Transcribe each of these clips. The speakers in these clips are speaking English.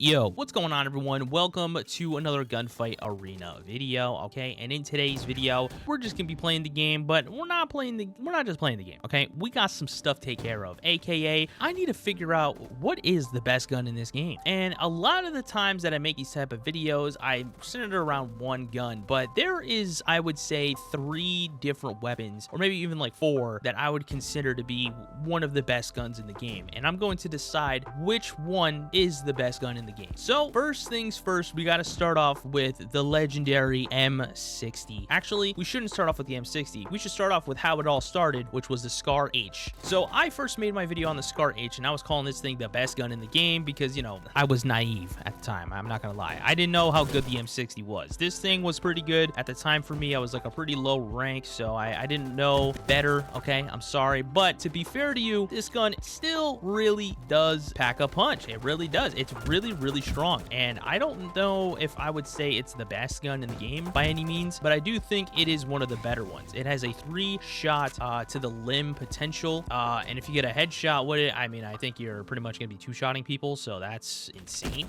Yo, what's going on, everyone? Welcome to another Gunfight Arena video, okay? And in today's video, we're just gonna be playing the game, but we're not just playing the game, okay? We got some stuff to take care of, aka I need to figure out what is the best gun in this game. And a lot of the times that I make these type of videos, I center it around one gun, but there is, I would say, 3 different weapons, or maybe even like 4, that I would consider to be one of the best guns in the game. And I'm going to decide which one is the best gun in the game. So first things first, we got to start off with the legendary M60. Actually, we shouldn't start off with the M60. We should start off with how it all started, which was the Scar H. So I first made my video on the Scar H, and I was calling this thing the best gun in the game because, you know, I was naive at the time. I'm not gonna lie. I didn't know how good the M60 was. This thing was pretty good at the time for me. I was like a pretty low rank, so I didn't know better. Okay, I'm sorry, but to be fair to you, this gun still really does pack a punch. It really does. It's really strong, and I don't know if I would say it's the best gun in the game by any means, but I do think it is one of the better ones. It has a 3-shot to the limb potential, and if you get a headshot with it, I mean, I think you're pretty much gonna be 2-shotting people, so that's insane.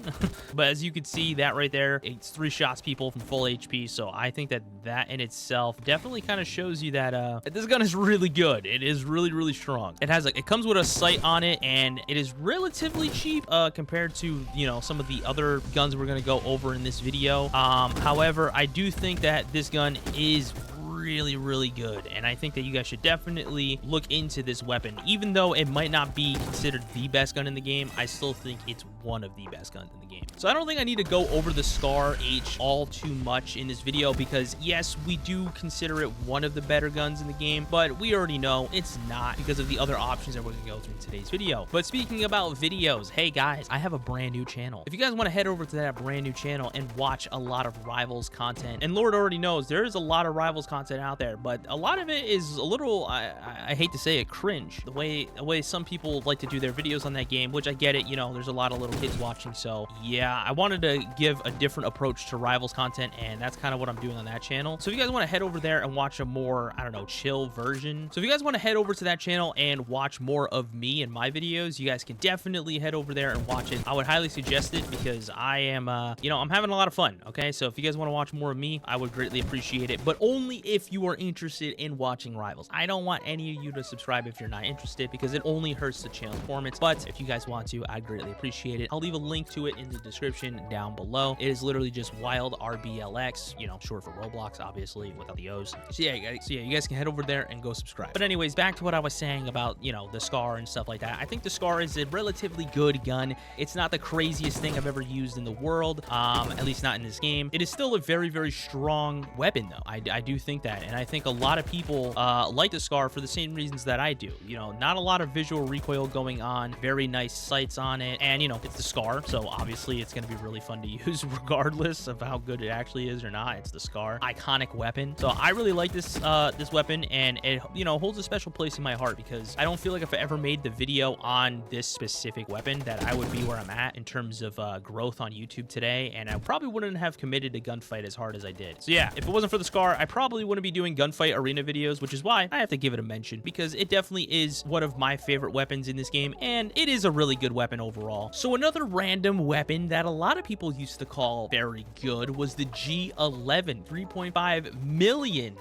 But as you can see, that right there, it's 3 shots people from full HP, so I think that in itself definitely kind of shows you that this gun is really good. It is really strong. It comes with a sight on it, and it is relatively cheap compared to, you know, some of the other guns we're going to go over in this video. However, I do think that this gun is really good, and I think that you guys should definitely look into this weapon. Even though it might not be considered the best gun in the game, I still think it's one of the best guns in the game. So I don't think I need to go over the Scar H all too much in this video, because yes, we do consider it one of the better guns in the game, but we already know it's not because of the other options that we're gonna go through in today's video. But speaking about videos, hey guys, I have a brand new channel. If you guys want to head over to that brand new channel and watch a lot of Rivals content, and Lord already knows there is a lot of Rivals content out there, but a lot of it is a little, I hate to say it, cringe. The way some people like to do their videos on that game, which I get it, you know, there's a lot of little kids watching, so yeah, I wanted to give a different approach to Rivals content, and that's kind of what I'm doing on that channel. So if you guys want to head over there and watch a more, I don't know, chill version, so if you guys want to head over to that channel and watch more of me and my videos, you guys can definitely head over there and watch it. I would highly suggest it because I am, you know, I'm having a lot of fun, okay? So if you guys want to watch more of me, I would greatly appreciate it, but only if you are interested in watching Rivals. I don't want any of you to subscribe if you're not interested, because it only hurts the channel performance. But if you guys want to, I'd greatly appreciate it. I'll leave a link to it in the description down below. It is literally just Wild RBLX, you know, short for Roblox, obviously, without the O's. So yeah, you guys can head over there and go subscribe. But anyways, back to what I was saying about, you know, the Scar and stuff like that. I think the Scar is a relatively good gun. It's not the craziest thing I've ever used in the world, at least not in this game. It is still a very strong weapon, though. I do think that, and I think a lot of people like the Scar for the same reasons that I do. You know, not a lot of visual recoil going on, very nice sights on it, and you know, it's the Scar, so obviously it's going to be really fun to use regardless of how good it actually is or not. It's the Scar, iconic weapon. So I really like this this weapon, and it, you know, holds a special place in my heart, because I don't feel like if I ever made the video on this specific weapon that I would be where I'm at in terms of growth on YouTube today, and I probably wouldn't have committed to Gunfight as hard as I did. So yeah, if it wasn't for the Scar, I probably wouldn't be doing Gunfight Arena videos, which is why I have to give it a mention, because it definitely is one of my favorite weapons in this game, and it is a really good weapon overall. So another random weapon that a lot of people used to call very good was the G11, $3.5 million.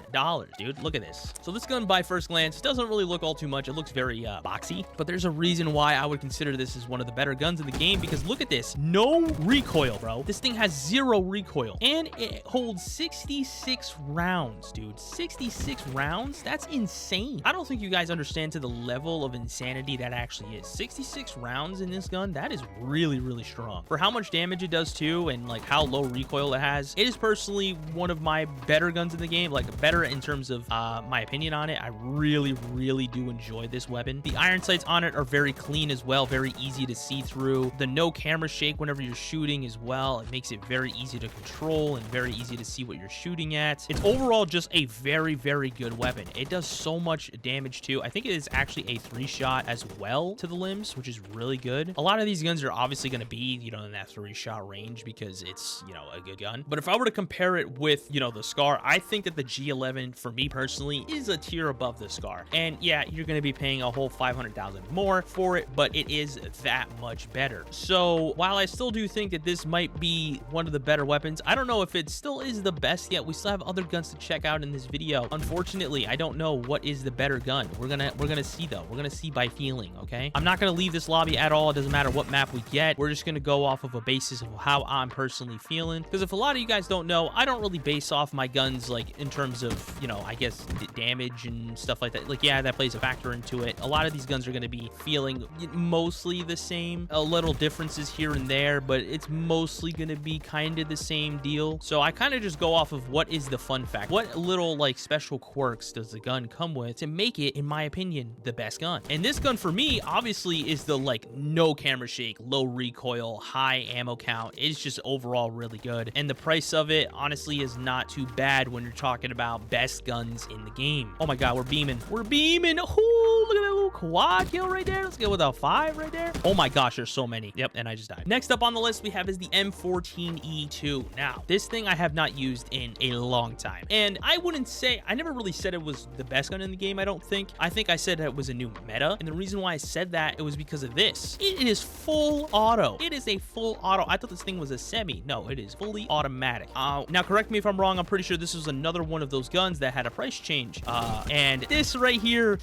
Dude, look at this. So this gun, by first glance, doesn't really look all too much. It looks very boxy, but there's a reason why I would consider this as one of the better guns in the game, because look at this. No recoil, bro. This thing has 0 recoil, and it holds 66 rounds, dude. 66 rounds? That's insane. I don't think you guys understand to the level of insanity that actually is. 66 rounds in this gun, that is really strong. For how much damage it does too, and like how low recoil it has, it is personally one of my better guns in the game, like better in terms of my opinion on it. I really do enjoy this weapon. The iron sights on it are very clean as well, very easy to see through. The no camera shake whenever you're shooting as well, it makes it very easy to control and very easy to see what you're shooting at. It's overall just a very good weapon. It does so much damage too. I think it is actually a 3-shot as well to the limbs, which is really good. A lot of these guns are obviously going to be, you know, in that 3-shot range because it's, you know, a good gun. But if I were to compare it with, you know, the Scar, I think that the G11 for me personally is a tier above the Scar. And yeah, you're going to be paying a whole 500,000 more for it, but it is that much better. So while I still do think that this might be one of the better weapons, I don't know if it still is the best yet. We still have other guns to check out in this video. Unfortunately, I don't know what is the better gun. We're gonna see though. We're gonna see by feeling, okay? I'm not gonna leave this lobby at all. It doesn't matter what map we get. We're just gonna go off of a basis of how I'm personally feeling. Because if a lot of you guys don't know, I don't really base off my guns like in terms of, you know, I guess damage and stuff like that. Like, yeah, that plays a factor into it. A lot of these guns are gonna be feeling mostly the same. A little differences here and there, but it's mostly gonna be kind of the same deal. So I kind of just go off of what is the fun fact. What little like special quirks does the gun come with to make it, in my opinion, the best gun? And this gun for me, obviously, is the like no camera shake, low recoil, high ammo count. It's just overall really good. And the price of it, honestly, is not too bad when you're talking about best guns in the game. Oh my God, we're beaming. We're beaming. Ooh, look at that little quad kill right there. Let's go with a 5 right there. Oh my gosh, there's so many. Yep, and I just died. Next up on the list we have is the M14E2. Now, this thing I have not used in a long time. And I wouldn't say, I never really said it was the best gun in the game, I don't think. I think I said it was a new meta. And the reason why I said that, it was because of this. It is full auto. It is a full auto. I thought this thing was a semi. No, it is fully automatic. Now, correct me if I'm wrong. I'm pretty sure this was another one of those guns that had a price change. And this right here,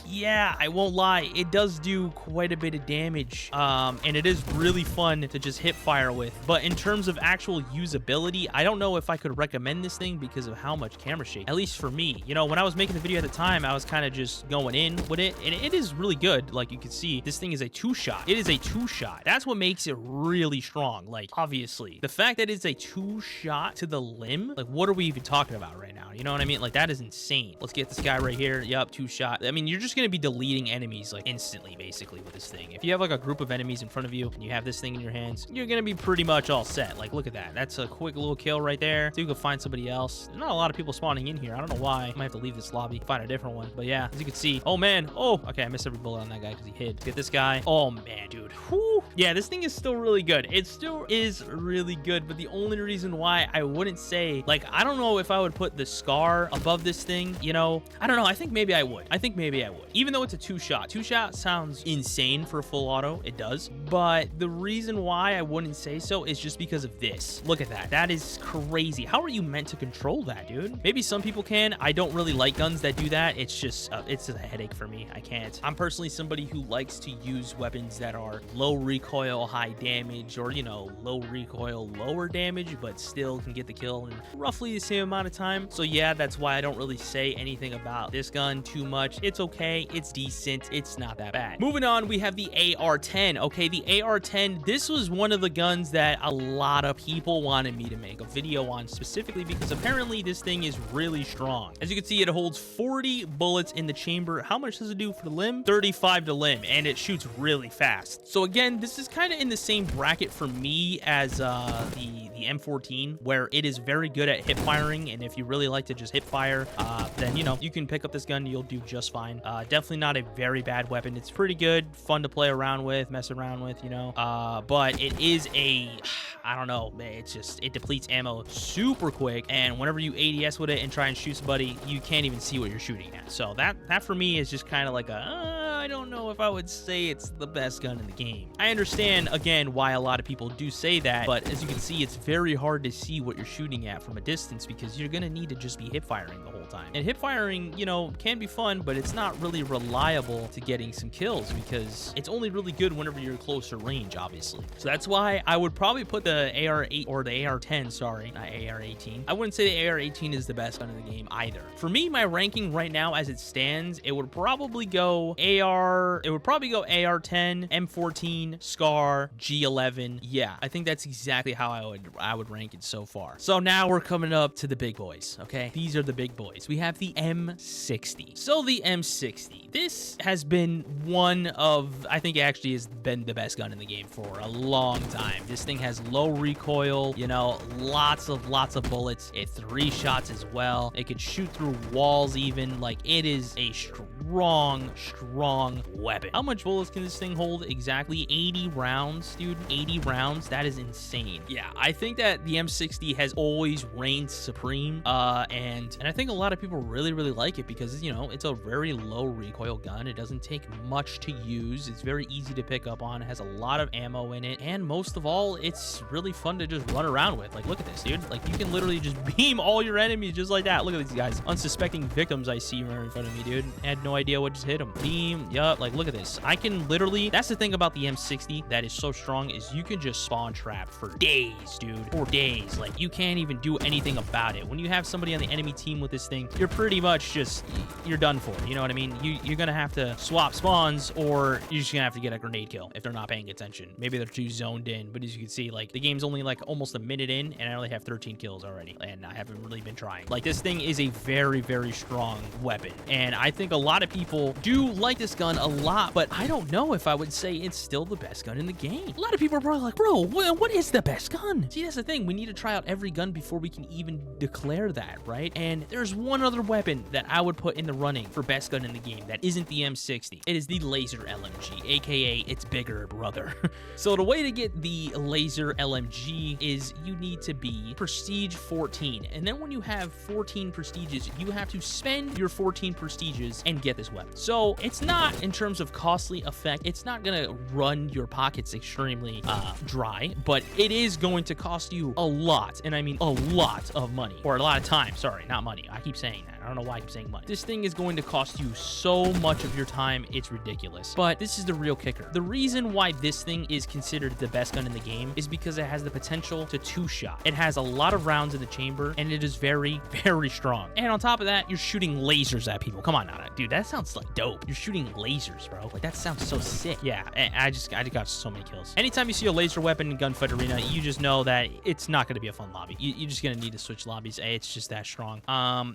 yeah, I won't lie, it does do quite a bit of damage, and it is really fun to just hip fire with. But in terms of actual usability, I don't know if I could recommend this thing because of how much camera shake, at least for me. You know, when I was making the video at the time, I was kind of just going in with it, and it is really good. Like you can see, this thing is a 2-shot. It is a 2-shot. That's what makes it really strong. Like, obviously, the fact that it's a 2-shot to the limb, like, what are we even talking about right now? You know what I mean? Like, that is insane. Let's get this guy right here. Yup, 2-shot. I mean, you're just gonna be deleting enemies like instantly, basically, with this thing. If you have like a group of enemies in front of you and you have this thing in your hands, you're gonna be pretty much all set. Like, look at that. That's a quick little kill right there. So you can find somebody else. There's not a lot of people spawning in here. I don't know why. I might have to leave this lobby, find a different one. But yeah, as you can see, oh man, oh, okay, I missed every bullet on that guy because he hid. Get this guy. Oh man, dude. Whew. Yeah, this thing is still really good. It still is really good, but the only reason why I wouldn't say, like, I don't know if I would put the Scar above this thing, you know? I don't know. I think maybe I would. Even though it's a 2-shot. 2-shot sounds insane for full auto. It does. But the reason why I wouldn't say so is just because of this. Look at that. That is crazy. How are you meant to control that, dude? Maybe some people can. I don't really like guns that do that. It's just, it's a headache for me. I can't. I'm personally somebody who likes to use weapons that are low recoil, high damage, or, you know, low recoil, lower damage, but still can get the kill in roughly the same amount of time. So yeah, that's why I don't really say anything about this gun too much. It's okay. It's decent. It's not that bad. Moving on, we have the AR-10. Okay, the AR-10, this was one of the guns that a lot of people wanted me to make a video on, specifically because apparently this thing is really strong. As you can see, it holds 40 bullets in the chamber. How much does it do for the limb? 35 to limb, and it shoots really fast. So again, this is kind of in the same bracket for me as the M14, where it is very good at hip firing, and if you really like to just hip fire, then, you know, you can pick up this gun, you'll do just fine. Definitely not a very bad weapon. It's pretty good, fun to play around with, mess around with, you know, but it is I don't know, it's just, it depletes ammo super quick, and whenever you ADS with it and try and shoot somebody, you can't even see what you're shooting at. So that for me is just kind of like I don't know if I would say it's the best gun in the game. I understand, again, why a lot of people do say that, but as you can see, it's very hard to see what you're shooting at from a distance because you're gonna need to just be hip firing the whole time. And hip firing, you know, can be fun, but it's not really reliable to getting some kills because it's only really good whenever you're closer range, obviously. So that's why I would probably put the AR-8 or the AR-10, sorry, not AR-18. I wouldn't say the AR-18 is the best gun in the game either. For me, my ranking right now as it stands, it would probably go AR-10, M14, Scar, G11. Yeah, I think that's exactly how I would rank it so far. So now we're coming up to the big boys, okay? These are the big boys. We have the M60. So the M60, this has been one of, I think it actually has been the best gun in the game for a long time. This thing has low recoil, you know, lots of bullets. It 3 shots as well. It could shoot through walls even. Like, it is a strong strong weapon. How much bullets can this thing hold exactly? 80 rounds, dude. 80 rounds. That is insane. Yeah, I think that the M60 has always reigned supreme. And I think a lot of people really like it because, you know, it's a very low recoil gun. It doesn't take much to use. It's very easy to pick up on. It has a lot of ammo in it. And most of all, it's really fun to just run around with. Like, look at this, dude. Like, you can literally just beam all your enemies just like that. Look at these guys. Unsuspecting victims I see right in front of me, dude. I had no idea what just hit them. Beam. Yup. Like, look at this. I can literally... That's the thing about the M60 that is so strong is you can just spawn trap for days, dude. For days. Like, you can't even do anything about it. When you have somebody on the enemy team with this thing, you're pretty much just... You're done for. You know what I mean? You're gonna have to swap spawns, or you're just gonna have to get a grenade kill if they're not paying attention. Maybe they're too zoned in, but as you can see, like, the game's only like almost a minute in, and I only have 13 kills already, and I haven't really been trying. Like, this thing is a very strong weapon, and I think a lot of people do like this gun a lot, but I don't know if I would say it's still the best gun in the game. A lot of people are probably like, bro, what is the best gun? See, that's the thing. We need to try out every gun before we can even declare that, right? And there's one other weapon that I would put in the running for best gun in the game that isn't the M60. It is the laser LMG, aka its bigger brother. So the way to get the laser LMG is you need to be prestige 14, and then when you have 14 prestiges, you have to spend your 14 prestiges and get this weapon. So it's not, in terms of costly effect, it's not gonna run your pockets extremely dry, but it is going to cost you a lot, and I mean a lot of money, or a lot of time. Sorry, not money. I keep saying that. I don't know why I keep saying money. This thing is going to cost you so much of your time, it's ridiculous. But this is the real kicker. The reason why this thing is considered the best gun in the game is because it has the potential to two-shot. It has a lot of rounds in the chamber, and it is very strong. And on top of that, you're shooting lasers at people. Come on now, dude, that sounds like dope. You're shooting lasers, bro. Like, that sounds so sick. Yeah, I just got so many kills. Anytime you see a laser weapon in Gunfight Arena, you just know that it's not going to be a fun lobby. You're just going to need to switch lobbies. It's just that strong.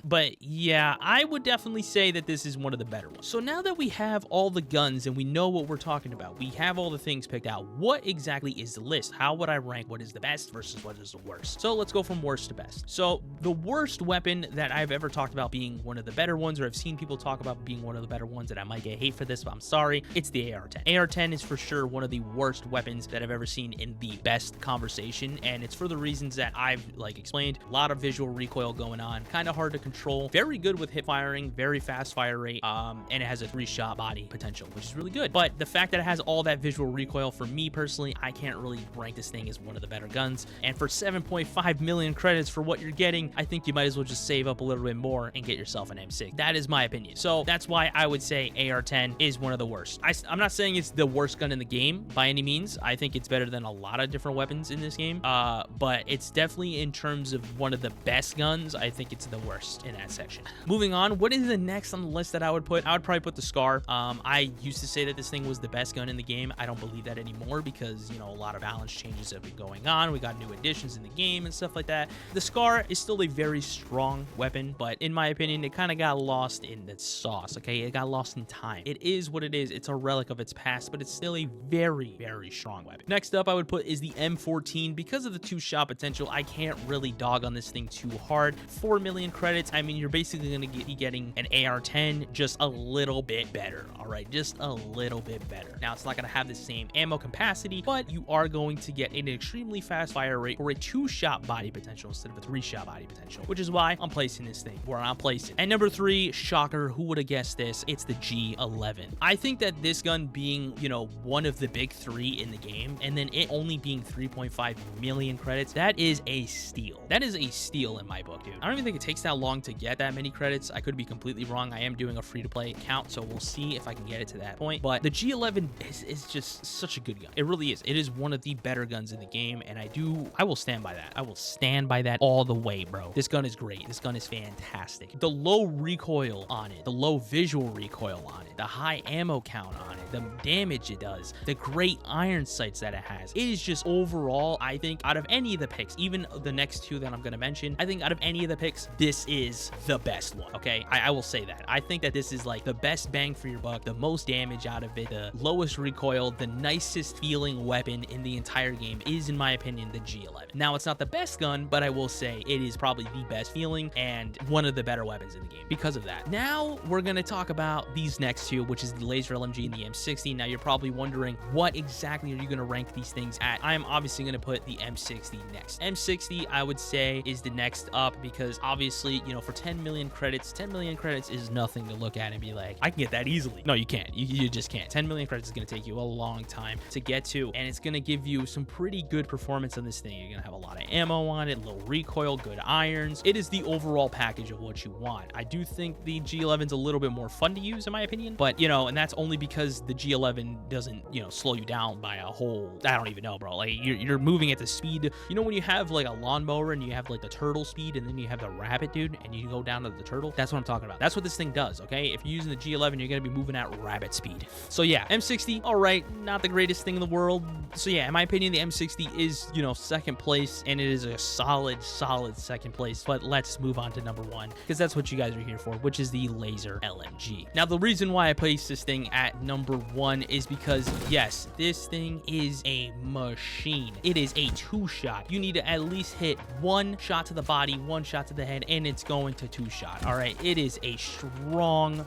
But yeah, I would definitely say that this is one of the better ones. So now that we have all the guns and we know what we're talking about, we have all the things picked out, what exactly is the list? How would I rank what is the best versus what is the worst? So let's go from worst to best. So the worst weapon that I've ever talked about being one of the better ones, or I've seen people talk about being one of the better ones, and I might get hate for this, but I'm sorry, it's the AR-10. AR-10 is for sure one of the worst weapons that I've ever seen in the best conversation, and it's for the reasons that I've like explained. A lot of visual recoil going on, kind of hard to control, very good with hip firing, very fast fire rate, and it has a 3-shot body potential, which is really good. But the fact that it has all that visual recoil, for me personally, I can't really rank this thing as one of the better guns. And for 7.5 million credits for what you're getting, I think you might as well just save up a little bit more and get yourself an M6. That is my opinion. So that's why I would say AR-10 is one of the worst. I'm not saying it's the worst gun in the game by any means. I think it's better than a lot of different weapons in this game. But it's definitely, in terms of one of the best guns, I think it's the worst in that section. Moving on, what is the next on the list that I would put? I would probably put the Scar. I used to say that this thing was the best gun in the game. I don't believe that anymore because, you know, a lot of balance changes have been going on. We got new additions in the game and stuff like that. The Scar is still a very strong weapon, but in my opinion, it kind of got lost in the sauce, okay? It got lost in time. It is what it is. It's a relic of its past, but it's still a very strong weapon. Next up, I would put is the M14. Because of the 2-shot potential, I can't really dog on this thing too hard. 4 million credits. I mean, you're basically going to be getting an AR-10, just a little bit better, all right? Just a little bit better. Now, it's not going to have the same ammo capacity, but you are going to get an extremely fast fire rate for a 2-shot body potential instead of a 3-shot body potential, which is why I'm placing this thing where I'm placing. And number 3, shocker, who would have guessed this? It's the G11. I think that this gun being, you know, one of the big 3 in the game, and then it only being 3.5 million credits, that is a steal. That is a steal in my book, dude. I don't even think it takes that long to get that many credits. I could be completely wrong. I am doing a free-to-play account, so we'll see if I can get it to that point. But the G11 is just such a good gun. It really is. It is one of the better guns in the game, and I will stand by that. I will stand by that all the way, bro. This gun is great. This gun is fantastic. The low recoil on it, the low visual recoil on it, the high ammo count on it, the damage it does, the great iron sights that it has. It is just overall, I think, out of any of the picks, even the next 2 that I'm going to mention, I think out of any of the picks, this is the best one, okay? I will say that. I think that this is like the best bang for your buck, the most damage out of it, the lowest recoil, the nicest feeling weapon in the entire game is, in my opinion, the G11. Now, it's not the best gun, but I will say it is probably the best feeling and one of the better weapons in the game because of that. Now, we're going to talk about these next two, which is the laser LMG and the M60. Now, you're probably wondering, what exactly are you going to rank these things at? I'm obviously going to put the M60 next. M60, I would say, is the next up because obviously, you know, for 10 million credits, 10 million credits is nothing to look at and be like, I can get that easily. No, you can't. You just can't. 10 million credits is going to take you a long time to get to, and it's going to give you some pretty good performance on this thing. You're going to have a lot of ammo on it, low recoil, good irons. It is the overall package of what you want. I do think the G11's a little bit more fun to use in my opinion, but you know, and that's only because the G11 doesn't, you know, slow you down by a whole, I don't even know, bro. Like you're moving at the speed, you know, when you have like a lawnmower and you have like the turtle speed and then you have the rabbit, dude, and you go down to the turtle. That's what I'm talking about. That's what this thing does, okay? If you're using the G11, you're going to be moving at rabbit speed. So yeah, M60, all right, not the greatest thing in the world. So yeah, in my opinion, the M60 is, you know, second place, and it is a solid second place. But let's move on to number one, because that's what you guys are here for, which is the laser LMG. Now, the reason why I place this thing at number one is because, yes, this thing is a machine. It is a two-shot. You need to at least hit one shot to the body, one shot to the head, and it's going to two-shot, all right? It is a strong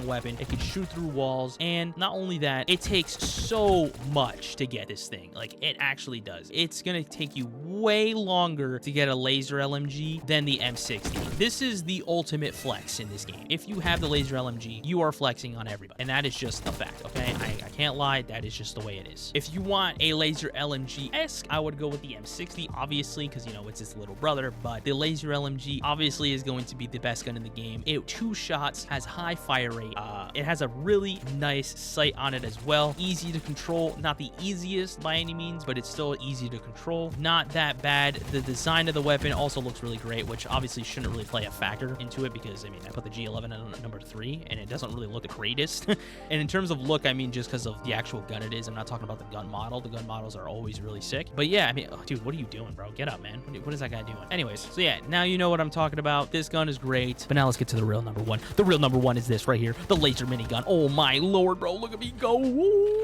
weapon. It can shoot through walls, and not only that, it takes so much to get this thing. Like, it actually does. It's gonna take you way longer to get a laser LMG than the M60. This is the ultimate flex in this game. If you have the laser LMG, you are flexing on everybody, and that is just a fact, okay? I can't lie, that is just the way it is. If you want a laser LMG-esque, I would go with the M60, obviously, because, you know, it's its little brother, but the laser LMG obviously is going to be the best gun in the game. It two shots, has high fire rate, it has a really nice sight on it as well. Easy to control, not the easiest by any means, but it's still easy to control. Not that bad. The design of the weapon also looks really great, which obviously shouldn't really play a factor into it because, I mean, I put the G11 at number 3, and it doesn't really look the greatest. And in terms of look, I mean, just because of the actual gun it is. I'm not talking about the gun model. The gun models are always really sick. But yeah, I mean, oh, dude, what are you doing, bro? Get up, man. What is that guy doing? Anyways, so yeah, now you know what I'm talking about. This gun is great. But now let's get to the real number one. The real number one is this right here, the laser minigun. Oh my lord, bro, look at me go. Woo!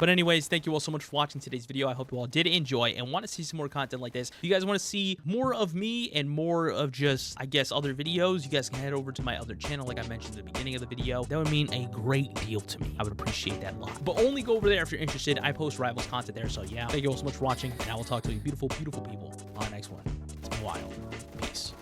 But anyways, thank you all so much for watching today's video. I hope you all did enjoy and want to see some more content like this. If you guys want to see more of me and more of just, I guess, other videos, you guys can head over to my other channel like I mentioned at the beginning of the video. That would mean a great deal to me. I would appreciate that a lot. But only go over there if you're interested. I post Rivals content there. So yeah, thank you all so much for watching. And I will talk to you beautiful, beautiful people on the next one. It's been wild. Peace.